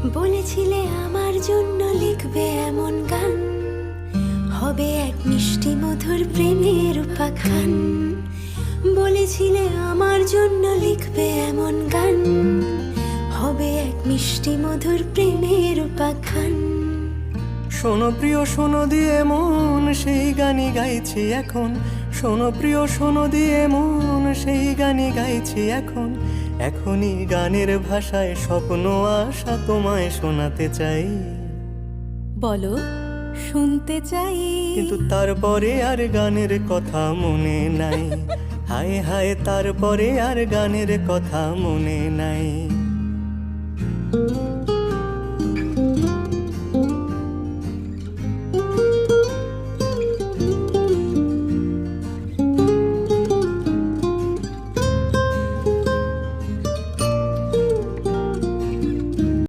বলেছিলে আমার জন্য লিখবে এমন গান, হবে এক মিষ্টি মধুর প্রেমের উপাখ্যান। বলেছিলে আমার জন্য লিখবে এমন গান, হবে এক মিষ্টি মধুর প্রেমের উপাখ্যান। শোনো প্রিয় শোনো দিয়ে মন, সেই গানই গাইছি এখন। শোনো প্রিয় শোনো দিয়ে মন, সেই গানই গাইছি এখন। এখনই গানের ভাষায় স্বপ্ন আশা তোমায় শোনাতে চাই। বলো, শুনতে চাই। কিন্তু তারপরে আর গানের কথা মনে নাই। হায় হায়, তারপরে আর গানের কথা মনে নাই।